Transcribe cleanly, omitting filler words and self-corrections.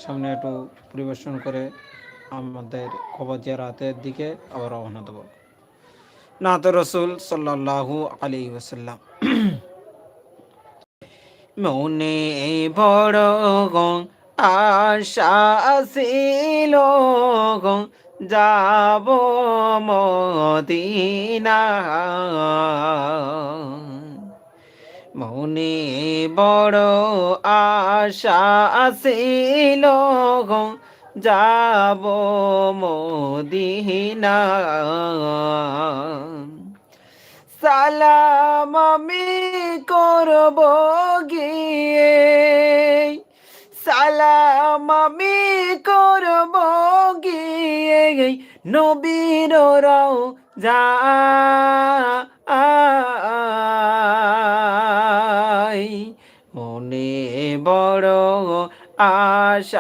সামনে একটু পরিবেশন করে আমাদের কবর জিয়ারাতের দিকে আবার রওনা দেব। নাত রসুল সাল্লাল্লাহু আলাইহি ওয়াসাল্লাম। মনে বড় আশা ছিল যাব মদিনা, মনে বড় আশা ছিল যাব মদিনা। সালাম আমি করব গিয়ে, সালাম আমি করব গিয়ে নবীর রওজা